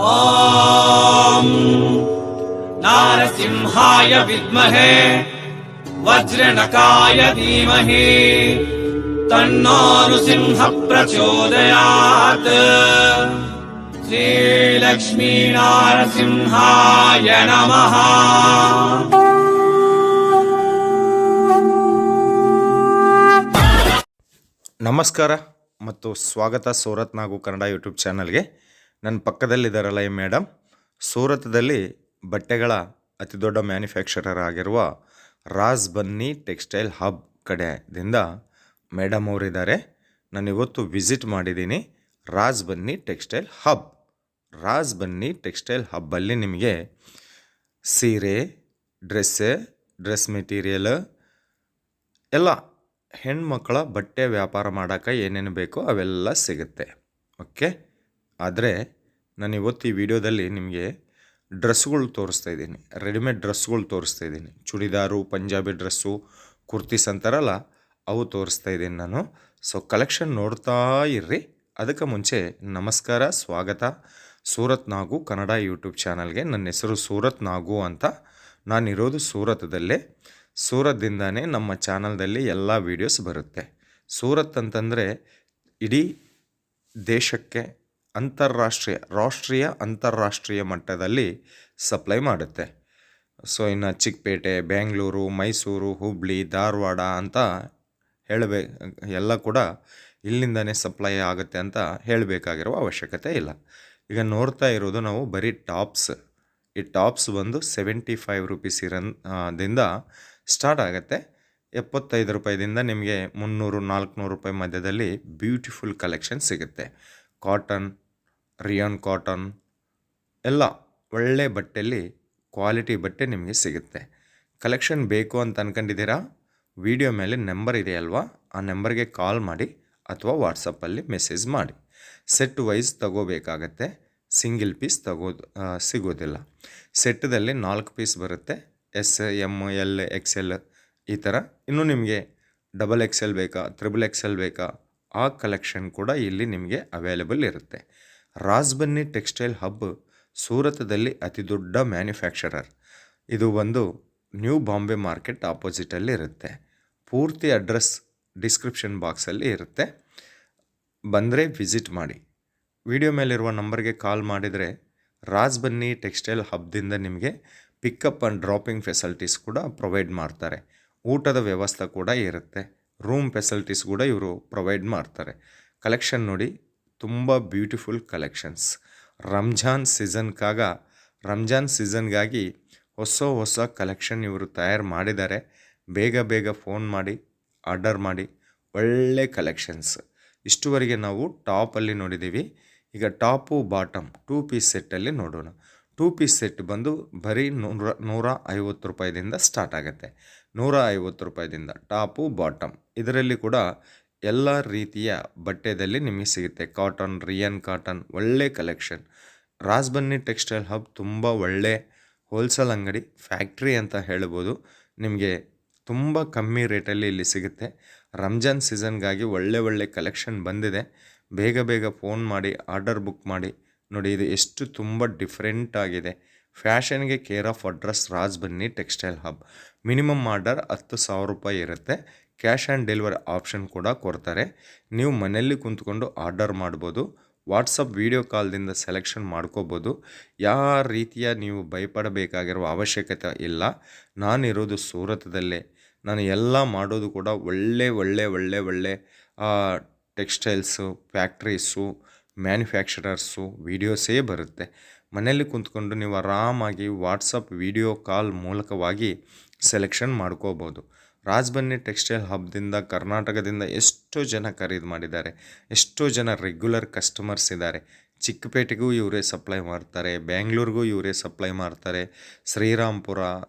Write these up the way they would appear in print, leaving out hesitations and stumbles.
ॐ नारसिंहाय विद्महे वज्रनकाय धीमहि तन्नो नृसिंह प्रचोदयात्। श्रीलक्ष्मी नारसिंहाय नमः। ನಮಸ್ಕಾರ ಮತ್ತು ಸ್ವಾಗತ ಸೂರತ್ ನಾಗು ಕನ್ನಡ ಯೂಟ್ಯೂಬ್ ಚಾನಲ್ಗೆ. ನನ್ನ ಪಕ್ಕದಲ್ಲಿದ್ದಾರಲ್ಲ ಈ ಮೇಡಮ್, ಸೂರತ್ದಲ್ಲಿ ಬಟ್ಟೆಗಳ ಅತಿ ದೊಡ್ಡ ಮ್ಯಾನುಫ್ಯಾಕ್ಚರರ್ ಆಗಿರುವ ರಾಜ್ ಬನ್ನಿ ಟೆಕ್ಸ್ಟೈಲ್ ಹಬ್ ಕಡೆಯಿಂದ ಮೇಡಮ್ ಅವರಿದ್ದಾರೆ. ನಾನು ಇವತ್ತು ವಿಸಿಟ್ ಮಾಡಿದ್ದೀನಿ ರಾಜ್ ಬನ್ನಿ ಟೆಕ್ಸ್ಟೈಲ್ ಹಬ್. ರಾಜ್ ಬನ್ನಿ ಟೆಕ್ಸ್ಟೈಲ್ ಹಬ್ಬಲ್ಲಿ ನಿಮಗೆ ಸೀರೆ, ಡ್ರೆಸ್ ಮೆಟೀರಿಯಲ್ ಎಲ್ಲ ಹೆಣ್ಮಕ್ಕಳ ಬಟ್ಟೆ ವ್ಯಾಪಾರ ಮಾಡೋಕ್ಕೆ ಏನೇನು ಬೇಕೋ ಅವೆಲ್ಲ ಸಿಗುತ್ತೆ. ಓಕೆ, ಆದರೆ ನಾನು ಇವತ್ತು ಈ ವಿಡಿಯೋದಲ್ಲಿ ನಿಮಗೆ ಡ್ರೆಸ್ಗಳು ತೋರಿಸ್ತಾ ಇದ್ದೀನಿ, ರೆಡಿಮೇಡ್ ಡ್ರೆಸ್ಗಳು ತೋರಿಸ್ತಾ ಇದ್ದೀನಿ. ಚೂಡಿದಾರು, ಪಂಜಾಬಿ ಡ್ರೆಸ್ಸು, ಕುರ್ತೀಸ್ ಅಂತಾರಲ್ಲ ಅವು ತೋರಿಸ್ತಾ ಇದ್ದೀನಿ ನಾನು. ಸೊ ಕಲೆಕ್ಷನ್ ನೋಡ್ತಾ ಇರ್ರಿ. ಅದಕ್ಕೆ ಮುಂಚೆ ನಮಸ್ಕಾರ, ಸ್ವಾಗತ ಸೂರತ್ ನಾಗು ಕನ್ನಡ ಯೂಟ್ಯೂಬ್ ಚಾನಲ್ಗೆ. ನನ್ನ ಹೆಸರು ಸೂರತ್ ನಾಗು ಅಂತ. ನಾನಿರೋದು ಸೂರತ್ದಲ್ಲೇ. ಸೂರತ್ದಿಂದಾನೇ ನಮ್ಮ ಚಾನಲ್ದಲ್ಲಿ ಎಲ್ಲ ವೀಡಿಯೋಸ್ ಬರುತ್ತೆ. ಸೂರತ್ ಅಂತಂದರೆ ಇಡೀ ದೇಶಕ್ಕೆ ರಾಷ್ಟ್ರೀಯ ಅಂತಾರಾಷ್ಟ್ರೀಯ ಮಟ್ಟದಲ್ಲಿ ಸಪ್ಲೈ ಮಾಡುತ್ತೆ. ಸೊ ಇನ್ನು ಚಿಕ್ಕಪೇಟೆ, ಬೆಂಗಳೂರು, ಮೈಸೂರು, ಹುಬ್ಬಳ್ಳಿ, ಧಾರವಾಡ ಅಂತ ಎಲ್ಲ ಕೂಡ ಇಲ್ಲಿಂದನೇ ಸಪ್ಲೈ ಆಗುತ್ತೆ ಅಂತ ಹೇಳಬೇಕಾಗಿರುವ ಅವಶ್ಯಕತೆ ಇಲ್ಲ. ಈಗ ನೋಡ್ತಾ ಇರೋದು ನಾವು ಬರೀ ಟಾಪ್ಸ್. ಈ ಟಾಪ್ಸ್ ಬಂದು 75 ರೂಪೀಸ್ ದಿಂದ ಸ್ಟಾರ್ಟ್ ಆಗುತ್ತೆ. 75 ರೂಪಾಯಿದಿಂದ ನಿಮಗೆ 300-400 ರೂಪಾಯಿ ಮಧ್ಯದಲ್ಲಿ ಬ್ಯೂಟಿಫುಲ್ ಕಲೆಕ್ಷನ್ ಸಿಗುತ್ತೆ. ಕಾಟನ್, ರಿಯಾನ್ ಕಾಟನ್ ಎಲ್ಲ ಒಳ್ಳೆ ಬಟ್ಟೆಯಲ್ಲಿ ಕ್ವಾಲಿಟಿ ಬಟ್ಟೆ ನಿಮಗೆ ಸಿಗುತ್ತೆ. ಕಲೆಕ್ಷನ್ ಬೇಕು ಅಂತ ಅಂದ್ಕೊಂಡಿದ್ದೀರಾ? ವಿಡಿಯೋ ಮೇಲೆ ನಂಬರ್ ಇದೆಯಲ್ವಾ, ಆ ನಂಬರ್ಗೆ ಕಾಲ್ ಮಾಡಿ ಅಥವಾ ವಾಟ್ಸಪ್ಪಲ್ಲಿ ಮೆಸೇಜ್ ಮಾಡಿ. ಸೆಟ್ ವೈಸ್ ತಗೋಬೇಕಾಗತ್ತೆ, ಸಿಂಗಲ್ ಪೀಸ್ ಸಿಗೋದಿಲ್ಲ. ಸೆಟ್ಟದಲ್ಲಿ 4 ಪೀಸ್ ಬರುತ್ತೆ. ಎಸ್, ಎಮ್, ಎಲ್, XL ಈ ಥರ. ಇನ್ನೂ ನಿಮಗೆ XXL ಬೇಕಾ, XXL ಬೇಕಾ, ಆ ಕಲೆಕ್ಷನ್ ಕೂಡ ಇಲ್ಲಿ ನಿಮಗೆ ಅವೈಲೇಬಲ್ ಇರುತ್ತೆ. ರಾಜ್ ಬನ್ನಿ ಟೆಕ್ಸ್ಟೈಲ್ ಹಬ್ ಸೂರತ್ದಲ್ಲಿ ಅತಿ ದೊಡ್ಡ ಮ್ಯಾನುಫ್ಯಾಕ್ಚರರ್. ಇದು ಒಂದು ನ್ಯೂ ಬಾಂಬೆ ಮಾರ್ಕೆಟ್ ಆಪೋಸಿಟಲ್ಲಿ ಇರುತ್ತೆ. ಪೂರ್ತಿ ಅಡ್ರೆಸ್ ಡಿಸ್ಕ್ರಿಪ್ಷನ್ ಬಾಕ್ಸಲ್ಲಿ ಇರುತ್ತೆ. ಬಂದರೆ ವಿಸಿಟ್ ಮಾಡಿ. ವಿಡಿಯೋ ಮೇಲಿರುವ ನಂಬರ್ಗೆ ಕಾಲ್ ಮಾಡಿದರೆ ರಾಜ್ ಬನ್ನಿ ಟೆಕ್ಸ್ಟೈಲ್ ಹಬ್ದಿಂದ ನಿಮಗೆ ಪಿಕಪ್ ಆ್ಯಂಡ್ ಡ್ರಾಪಿಂಗ್ ಫೆಸಿಲಿಟೀಸ್ ಕೂಡ ಪ್ರೊವೈಡ್ ಮಾಡ್ತಾರೆ. ಊಟದ ವ್ಯವಸ್ಥೆ ಕೂಡ ಇರುತ್ತೆ. ರೂಮ್ ಫೆಸಿಲಿಟೀಸ್ ಕೂಡ ಇವರು ಪ್ರೊವೈಡ್ ಮಾಡ್ತಾರೆ. ಕಲೆಕ್ಷನ್ ನೋಡಿ, ತುಂಬ ಬ್ಯೂಟಿಫುಲ್ ಕಲೆಕ್ಷನ್ಸ್. ರಂಜಾನ್ ಸೀಸನ್ಗಾಗಿ ಹೊಸ ಕಲೆಕ್ಷನ್ ಇವರು ತಯಾರು ಮಾಡಿದ್ದಾರೆ. ಬೇಗ ಫೋನ್ ಮಾಡಿ ಆರ್ಡರ್ ಮಾಡಿ. ಒಳ್ಳೆ ಕಲೆಕ್ಷನ್ಸ್. ಇಷ್ಟುವರೆಗೆ ನಾವು ಟಾಪಲ್ಲಿ ನೋಡಿದ್ದೀವಿ. ಈಗ ಟಾಪು ಬಾಟಮ್ 2 ಪೀಸ್ ಸೆಟ್ಟಲ್ಲಿ ನೋಡೋಣ. 2 ಪೀಸ್ ಸೆಟ್ ಬಂದು ಬರೀ 150 ರೂಪಾಯಿದಿಂದ ಸ್ಟಾರ್ಟ್ ಆಗುತ್ತೆ. 150 ರೂಪಾಯಿದಿಂದ ಟಾಪು ಬಾಟಮ್. ಇದರಲ್ಲಿ ಕೂಡ ಎಲ್ಲ ರೀತಿಯ ಬಟ್ಟೆದಲ್ಲಿ ನಿಮಗೆ ಸಿಗುತ್ತೆ. ಕಾಟನ್, ರಿಯಾನ್ ಕಾಟನ್, ಒಳ್ಳೆ ಕಲೆಕ್ಷನ್. ರಾಜ್ ಬನ್ನಿ ಟೆಕ್ಸ್ಟೈಲ್ ಹಬ್ ತುಂಬ ಒಳ್ಳೆ ಹೋಲ್ಸೇಲ್ ಅಂಗಡಿ, ಫ್ಯಾಕ್ಟ್ರಿ ಅಂತ ಹೇಳ್ಬೋದು. ನಿಮಗೆ ತುಂಬ ಕಮ್ಮಿ ರೇಟಲ್ಲಿ ಇಲ್ಲಿ ಸಿಗುತ್ತೆ. ರಂಜಾನ್ ಸೀಸನ್ಗಾಗಿ ಒಳ್ಳೆ ಕಲೆಕ್ಷನ್ ಬಂದಿದೆ. ಬೇಗ ಫೋನ್ ಮಾಡಿ ಆರ್ಡರ್ ಬುಕ್ ಮಾಡಿ. ನೋಡಿ, ಇದು ಎಷ್ಟು ತುಂಬ ಡಿಫ್ರೆಂಟ್ ಆಗಿದೆ. ಫ್ಯಾಷನ್ಗೆ ಕೇರ್ ಆಫ್ ಅಡ್ರೆಸ್ ರಾಜ್ ಬನ್ನಿ ಟೆಕ್ಸ್ಟೈಲ್ ಹಬ್. ಮಿನಿಮಮ್ ಆರ್ಡರ್ 10,000 ರೂಪಾಯಿ ಇರುತ್ತೆ. ಕ್ಯಾಶ್ ಆ್ಯಂಡ್ ಡೆಲಿವರಿ ಆಪ್ಷನ್ ಕೂಡ ಕೊಡ್ತಾರೆ. ನೀವು ಮನೆಯಲ್ಲಿ ಕುಂತ್ಕೊಂಡು ಆರ್ಡರ್ ಮಾಡ್ಬೋದು. ವಾಟ್ಸಪ್ ವಿಡಿಯೋ ಕಾಲ್ದಿಂದ ಸೆಲೆಕ್ಷನ್ ಮಾಡ್ಕೋಬೋದು. ಯಾವ ರೀತಿಯ ನೀವು ಭಯಪಡಬೇಕಾಗಿರುವ ಅವಶ್ಯಕತೆ ಇಲ್ಲ. ನಾನಿರೋದು ಸೂರತ್ದಲ್ಲೇ. ನಾನು ಎಲ್ಲ ಮಾಡೋದು ಕೂಡ ಒಳ್ಳೆ ಟೆಕ್ಸ್ಟೈಲ್ಸು, ಫ್ಯಾಕ್ಟ್ರೀಸು, ಮ್ಯಾನುಫ್ಯಾಕ್ಚರರ್ಸು ವೀಡಿಯೋಸೇ ಬರುತ್ತೆ. ಮನೆಯಲ್ಲಿ ಕುಂತ್ಕೊಂಡು ನೀವು ಆರಾಮಾಗಿ ವಾಟ್ಸಪ್ ವಿಡಿಯೋ ಕಾಲ್ ಮೂಲಕವಾಗಿ ಸೆಲೆಕ್ಷನ್ ಮಾಡ್ಕೋಬೋದು. ರಾಜ್ ಬನ್ನಿ ಟೆಕ್ಸ್ಟೈಲ್ ಹಬ್ದಿಂದ ಕರ್ನಾಟಕದಿಂದ ಎಷ್ಟೋ ಜನ ಖರೀದಿ ಮಾಡಿದ್ದಾರೆ. ಎಷ್ಟೋ ಜನ ರೆಗ್ಯುಲರ್ ಕಸ್ಟಮರ್ಸ್ ಇದ್ದಾರೆ. ಚಿಕ್ಕಪೇಟೆಗೂ ಇವರೇ ಸಪ್ಲೈ ಮಾಡ್ತಾರೆ, ಬೆಂಗಳೂರಿಗೂ ಇವರೇ ಸಪ್ಲೈ ಮಾಡ್ತಾರೆ, ಶ್ರೀರಾಮ್ಪುರ,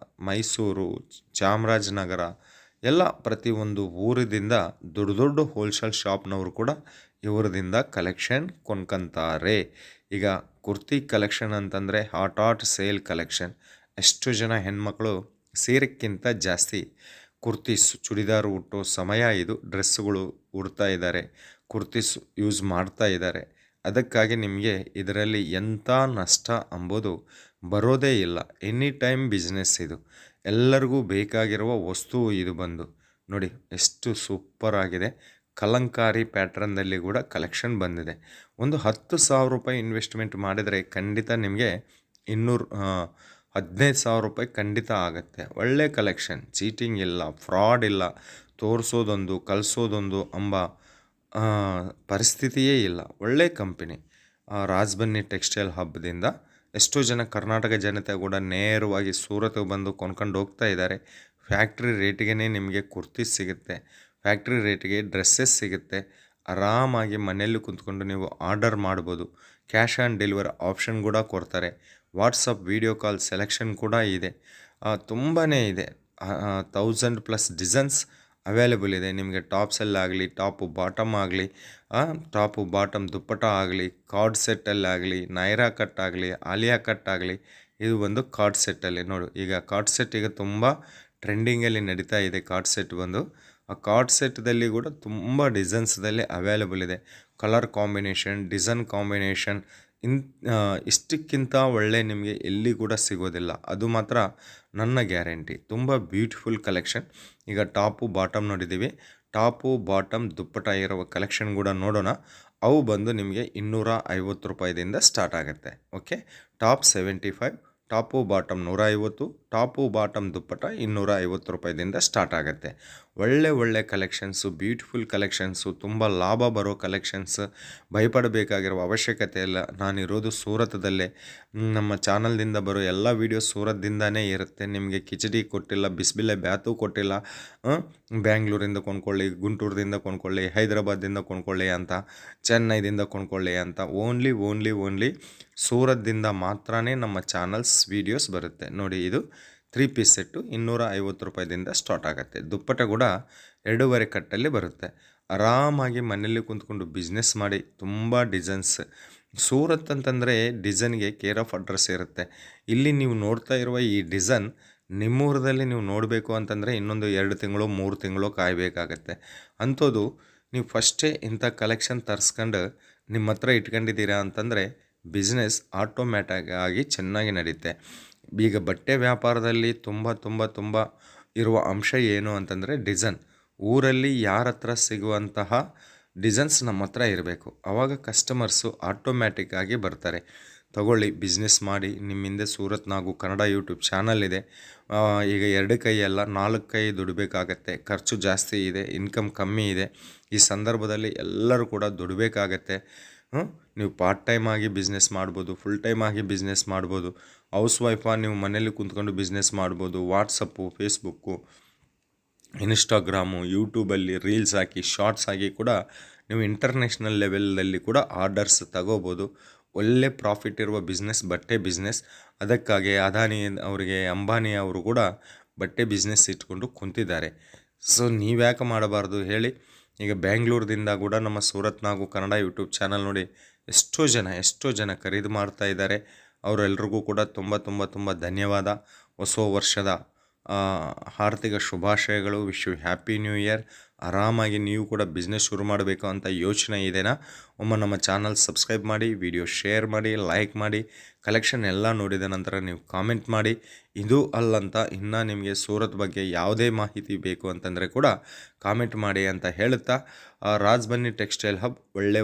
ಮೈಸೂರು, ಚಾಮರಾಜನಗರ ಎಲ್ಲ ಪ್ರತಿಯೊಂದು ಊರಿನಿಂದ ದೊಡ್ಡ ಹೋಲ್ಸೇಲ್ ಶಾಪ್ನವರು ಕೂಡ ಇವರದಿಂದ ಕಲೆಕ್ಷನ್ ಕೊಂಡ್ಕೊಂತಾರೆ. ಈಗ ಕುರ್ತಿ ಕಲೆಕ್ಷನ್ ಅಂತಂದರೆ ಹಾಟ್ ಸೇಲ್ ಕಲೆಕ್ಷನ್. ಎಷ್ಟು ಜನ ಹೆಣ್ಮಕ್ಳು ಸೀರೆಕ್ಕಿಂತ ಜಾಸ್ತಿ ಕುರ್ತೀಸ್, ಚೂಡಿದಾರ್ ಉಟ್ಟೋ ಸಮಯ ಇದು. ಡ್ರೆಸ್ಸುಗಳು ಉಡ್ತಾ ಇದ್ದಾರೆ, ಕುರ್ತೀಸ್ ಯೂಸ್ ಮಾಡ್ತಾ ಇದ್ದಾರೆ. ಅದಕ್ಕಾಗಿ ನಿಮಗೆ ಇದರಲ್ಲಿ ಎಂಥ ನಷ್ಟ ಅಂಬೋದು ಬರೋದೇ ಇಲ್ಲ. ಎನಿ ಟೈಮ್ ಬಿಸ್ನೆಸ್ ಇದು. ಎಲ್ಲರಿಗೂ ಬೇಕಾಗಿರುವ ವಸ್ತು ಇದು ಬಂದು ನೋಡಿ ಎಷ್ಟು ಸೂಪರ್ ಆಗಿದೆ. ಕಲಂಕಾರಿ ಪ್ಯಾಟ್ರನ್ನಲ್ಲಿ ಕೂಡ ಕಲೆಕ್ಷನ್ ಬಂದಿದೆ. ಒಂದು 10,000 ರೂಪಾಯಿ ಇನ್ವೆಸ್ಟ್ಮೆಂಟ್ ಮಾಡಿದರೆ ಖಂಡಿತ ನಿಮಗೆ 15,000 ರೂಪಾಯಿ ಖಂಡಿತ ಆಗುತ್ತೆ. ಒಳ್ಳೆ ಕಲೆಕ್ಷನ್, ಚೀಟಿಂಗ್ ಇಲ್ಲ, ಫ್ರಾಡ್ ಇಲ್ಲ, ತೋರಿಸೋದೊಂದು ಕಲಿಸೋದೊಂದು ಎಂಬ ಪರಿಸ್ಥಿತಿಯೇ ಇಲ್ಲ. ಒಳ್ಳೆ ಕಂಪನಿ ರಾಜ್ಬನ್ನಿ ಟೆಕ್ಸ್ಟೈಲ್ ಹಬ್ದಿಂದ ಎಷ್ಟೋ ಜನ ಕರ್ನಾಟಕ ಜನತೆ ಕೂಡ ನೇರವಾಗಿ ಸೂರತ್ಗೆ ಬಂದು ಕೊಂಡ್ಕೊಂಡು ಹೋಗ್ತಾ ಇದ್ದಾರೆ. ಫ್ಯಾಕ್ಟ್ರಿ ರೇಟಿಗೆ ನಿಮಗೆ ಕುರ್ತೀಸ್ ಸಿಗುತ್ತೆ, ಫ್ಯಾಕ್ಟ್ರಿ ರೇಟಿಗೆ ಡ್ರೆಸ್ಸಸ್ ಸಿಗುತ್ತೆ. ಆರಾಮಾಗಿ ಮನೆಯಲ್ಲಿ ಕುಂತ್ಕೊಂಡು ನೀವು ಆರ್ಡರ್ ಮಾಡ್ಬೋದು. ಕ್ಯಾಶ್ ಆನ್ ಡೆಲಿವರಿ ಆಪ್ಷನ್ ಕೂಡ ಕೊಡ್ತಾರೆ. ವಾಟ್ಸಪ್ ವಿಡಿಯೋ ಕಾಲ್ ಸೆಲೆಕ್ಷನ್ ಕೂಡ ಇದೆ. ತುಂಬಾ ಇದೆ. 1000+ ಡಿಸೈನ್ಸ್ ಅವೈಲೇಬಲ್ ಇದೆ. ನಿಮಗೆ ಟಾಪ್ಸಲ್ಲಾಗಲಿ, ಟಾಪು ಬಾಟಮ್ ಆಗಲಿ, ಟಾಪು ಬಾಟಮ್ ದುಪ್ಪಟ ಆಗಲಿ, ಕಾರ್ಡ್ ಸೆಟ್ಟಲ್ಲಾಗಲಿ, ನೈರಾ ಕಟ್ ಆಗಲಿ, ಆಲಿಯಾ ಕಟ್ ಆಗಲಿ, ಇದು ಒಂದು ಕಾರ್ಡ್ ಸೆಟ್ಟಲ್ಲಿ ನೋಡಿ. ಈಗ ಕಾರ್ಡ್ ಸೆಟ್ ಈಗ ತುಂಬ ಟ್ರೆಂಡಿಂಗಲ್ಲಿ ನಡೀತಾ ಇದೆ. ಕಾರ್ಡ್ ಸೆಟ್ ಬಂದು ಆ ಕಾರ್ಡ್ ಸೆಟ್ದಲ್ಲಿ ಕೂಡ ತುಂಬ ಡಿಸೈನ್ಸ್ದಲ್ಲಿ ಅವೈಲೇಬಲ್ ಇದೆ. ಕಲರ್ ಕಾಂಬಿನೇಷನ್, ಡಿಸೈನ್ ಕಾಂಬಿನೇಷನ್ ಇಷ್ಟಕ್ಕಿಂತ ಒಳ್ಳೆ ನಿಮಗೆ ಎಲ್ಲಿ ಕೂಡ ಸಿಗೋದಿಲ್ಲ. ಅದು ಮಾತ್ರ ನನ್ನ ಗ್ಯಾರಂಟಿ. ತುಂಬ ಬ್ಯೂಟಿಫುಲ್ ಕಲೆಕ್ಷನ್. ಈಗ ಟಾಪು ಬಾಟಮ್ ನೋಡಿದ್ದೀವಿ. ಟಾಪು ಬಾಟಮ್ ದುಪ್ಪಟ ಇರುವ ಕಲೆಕ್ಷನ್ ಕೂಡ ನೋಡೋಣ. ಅವು ಬಂದು ನಿಮಗೆ 250 ರೂಪಾಯಿದಿಂದ ಸ್ಟಾರ್ಟ್ ಆಗುತ್ತೆ. Okay, top 75, top bottom 150, top bottom ದುಪ್ಪಟ 250 ರೂಪಾಯಿದಿಂದ ಸ್ಟಾರ್ಟ್ ಆಗುತ್ತೆ. ಒಳ್ಳೆ ಕಲೆಕ್ಷನ್ಸು, ಬ್ಯೂಟಿಫುಲ್ ಕಲೆಕ್ಷನ್ಸು, ತುಂಬ ಲಾಭ ಬರೋ ಕಲೆಕ್ಷನ್ಸ್. ಭಯಪಡಬೇಕಾಗಿರುವ ಅವಶ್ಯಕತೆ ಇಲ್ಲ. ನಾನಿರೋದು ಸೂರತದಲ್ಲೇ. ನಮ್ಮ ಚಾನಲ್ದಿಂದ ಬರೋ ಎಲ್ಲ ವೀಡಿಯೋಸ್ ಸೂರತ್ದಿಂದನೇ ಇರುತ್ತೆ. ನಿಮಗೆ ಕಿಚಡಿ ಕೊಟ್ಟಿಲ್ಲ, ಬಿಸಿಬೇಳೆ ಬ್ಯಾತು ಕೊಟ್ಟಿಲ್ಲ. ಬ್ಯಾಂಗ್ಳೂರಿಂದ ಕೊಂಡ್ಕೊಳ್ಳಿ, ಗುಂಟೂರದಿಂದ ಕೊಂಡ್ಕೊಳ್ಳಿ, ಹೈದರಾಬಾದಿಂದ ಕೊಂಡ್ಕೊಳ್ಳಿ ಅಂತ, ಚೆನ್ನೈದಿಂದ ಕೊಂಡ್ಕೊಳ್ಳಿ ಅಂತ ಓನ್ಲಿ ಸೂರತ್ದಿಂದ ಮಾತ್ರ ನಮ್ಮ ಚಾನಲ್ಸ್ ವೀಡಿಯೋಸ್ ಬರುತ್ತೆ ನೋಡಿ. ಇದು 3 ಪೀಸ್ ಸೆಟ್ಟು 250 ರೂಪಾಯಿದಿಂದ ಸ್ಟಾರ್ಟ್ ಆಗುತ್ತೆ. ದುಪ್ಪಟ ಕೂಡ 2.5 ಕಟ್ಟಲ್ಲಿ ಬರುತ್ತೆ. ಆರಾಮಾಗಿ ಮನೆಯಲ್ಲಿ ಕುಂತ್ಕೊಂಡು ಬಿಸ್ನೆಸ್ ಮಾಡಿ. ತುಂಬ ಡಿಸೈನ್ಸ್. ಸೂರತ್ ಅಂತಂದರೆ ಡಿಸೈನ್ಗೆ ಕೇರ್ ಆಫ್ ಅಡ್ರೆಸ್ ಇರುತ್ತೆ. ಇಲ್ಲಿ ನೀವು ನೋಡ್ತಾ ಇರುವ ಈ ಡಿಸೈನ್ ನಿಮ್ಮೂರದಲ್ಲಿ ನೀವು ನೋಡಬೇಕು ಅಂತಂದರೆ ಇನ್ನೊಂದು 2 ತಿಂಗಳು 3 ತಿಂಗಳು ಕಾಯಬೇಕಾಗತ್ತೆ. ಅಂಥದ್ದು ನೀವು ಫಸ್ಟೇ ಇಂಥ ಕಲೆಕ್ಷನ್ ತರಿಸ್ಕೊಂಡು ನಿಮ್ಮ ಹತ್ರ ಇಟ್ಕೊಂಡಿದ್ದೀರಾ ಅಂತಂದರೆ ಬಿಸ್ನೆಸ್ ಆಟೋಮ್ಯಾಟಿಕ್ ಆಗಿ ಚೆನ್ನಾಗಿ ನಡೆಯುತ್ತೆ. ಈಗ ಬಟ್ಟೆ ವ್ಯಾಪಾರದಲ್ಲಿ ತುಂಬ ಇರುವ ಅಂಶ ಏನು ಅಂತಂದರೆ ಡಿಸೈನ್. ಊರಲ್ಲಿ ಯಾರ ಹತ್ರ ಸಿಗುವಂತಹ ಡಿಸೈನ್ಸ್ ನಮ್ಮ ಹತ್ರ ಇರಬೇಕು. ಆವಾಗ ಕಸ್ಟಮರ್ಸು ಆಟೋಮ್ಯಾಟಿಕ್ ಆಗಿ ಬರ್ತಾರೆ. ತಗೊಳ್ಳಿ, ಬಿಸ್ನೆಸ್ ಮಾಡಿ. ನಿಮ್ಮಿಂದ ಸೂರತ್ ನಾಗು ಕನ್ನಡ ಯೂಟ್ಯೂಬ್ ಚಾನಲ್ ಇದೆ. ಈಗ 2 ಕೈ ಅಲ್ಲ 4 ಕೈ ದುಡಿಬೇಕಾಗತ್ತೆ. ಖರ್ಚು ಜಾಸ್ತಿ ಇದೆ, ಇನ್ಕಮ್ ಕಮ್ಮಿ ಇದೆ. ಈ ಸಂದರ್ಭದಲ್ಲಿ ಎಲ್ಲರೂ ಕೂಡ ದುಡಿಬೇಕಾಗತ್ತೆ. ನೀವು ಪಾರ್ಟ್ ಟೈಮ್ ಆಗಿ ಬಿಸ್ನೆಸ್ ಮಾಡ್ಬೋದು, ಫುಲ್ ಟೈಮ್ ಆಗಿ ಬಿಸ್ನೆಸ್ ಮಾಡ್ಬೋದು. ಹೌಸ್ ವೈಫಾಗಿ ನೀವು ಮನೇಲಿ ಕುಂತ್ಕೊಂಡು ಬಿಸ್ನೆಸ್ ಮಾಡ್ಬೋದು. ವಾಟ್ಸಪ್ಪು, ಫೇಸ್ಬುಕ್ಕು, ಇನ್ಸ್ಟಾಗ್ರಾಮು, ಯೂಟ್ಯೂಬಲ್ಲಿ ರೀಲ್ಸ್ ಹಾಕಿ, ಶಾರ್ಟ್ಸ್ ಆಗಿ ಕೂಡ ನೀವು ಇಂಟರ್ನ್ಯಾಷನಲ್ ಲೆವೆಲಲ್ಲಿ ಕೂಡ ಆರ್ಡರ್ಸ್ ತಗೋಬೋದು. ಒಳ್ಳೆ ಪ್ರಾಫಿಟ್ ಇರುವ ಬಿಸ್ನೆಸ್ ಬಟ್ಟೆ ಬಿಸ್ನೆಸ್. ಅದಕ್ಕಾಗಿ ಅದಾನಿ ಅವರಿಗೆ, ಅಂಬಾನಿ ಅವರು ಕೂಡ ಬಟ್ಟೆ ಬಿಸ್ನೆಸ್ ಇಟ್ಕೊಂಡು ಕುಂತಿದ್ದಾರೆ. ಸೊ ನೀವ್ಯಾಕೆ ಮಾಡಬಾರ್ದು ಹೇಳಿ. ಈಗ ಬ್ಯಾಂಗ್ಳೂರ್ದಿಂದ ಕೂಡ ನಮ್ಮ ಸೂರತ್ ನಾಗು ಕನ್ನಡ ಯೂಟ್ಯೂಬ್ ಚಾನಲ್ ನೋಡಿ ಎಷ್ಟೋ ಜನ ಖರೀದಿ ಮಾಡ್ತಾ ಇದ್ದಾರೆ. ಅವರೆಲ್ರಿಗೂ ಕೂಡ ತುಂಬ ಧನ್ಯವಾದ. ಹೊಸ ವರ್ಷದ ಆರ್ಥಿಕ ಶುಭಾಶಯಗಳು. Wish you happy new year. ಆರಾಮಾಗಿ ನೀವು ಕೂಡ ಬಿಸ್ನೆಸ್ ಶುರು ಮಾಡಬೇಕು ಅಂತ ಯೋಚನೆ ಇದೆನಾ? ಒಮ್ಮೆ ನಮ್ಮ ಚಾನಲ್ ಸಬ್ಸ್ಕ್ರೈಬ್ ಮಾಡಿ, ವಿಡಿಯೋ ಶೇರ್ ಮಾಡಿ, ಲೈಕ್ ಮಾಡಿ. ಕಲೆಕ್ಷನ್ ಎಲ್ಲ ನೋಡಿದ ನಂತರ ನೀವು ಕಾಮೆಂಟ್ ಮಾಡಿ. ಇದು ಅಲ್ಲಂತ ಇನ್ನೂ ನಿಮಗೆ ಸೂರತ್ ಬಗ್ಗೆ ಯಾವುದೇ ಮಾಹಿತಿ ಬೇಕು ಅಂತಂದರೆ ಕೂಡ ಕಾಮೆಂಟ್ ಮಾಡಿ ಅಂತ ಹೇಳುತ್ತಾ, ರಾಜ್ಬನ್ನಿ ಟೆಕ್ಸ್ಟೈಲ್ ಹಬ್ ಒಳ್ಳೆ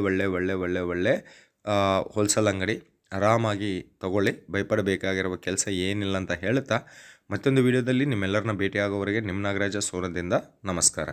ಹೋಲ್ಸೇಲ್ ಅಂಗಡಿ. ಆರಾಮಾಗಿ ತಗೊಳ್ಳಿ, ಭಯಪಡಬೇಕಾಗಿರುವ ಕೆಲಸ ಏನಿಲ್ಲ ಅಂತ ಹೇಳುತ್ತಾ, ಮತ್ತೊಂದು ವಿಡಿಯೋದಲ್ಲಿ ನಿಮ್ಮೆಲ್ಲರನ್ನ ಭೇಟಿಯಾಗೋವರೆಗೆ ನಿಮ್ಮ ನಾಗರಾಜ ಸೂರತ್ದಿಂದ ನಮಸ್ಕಾರ.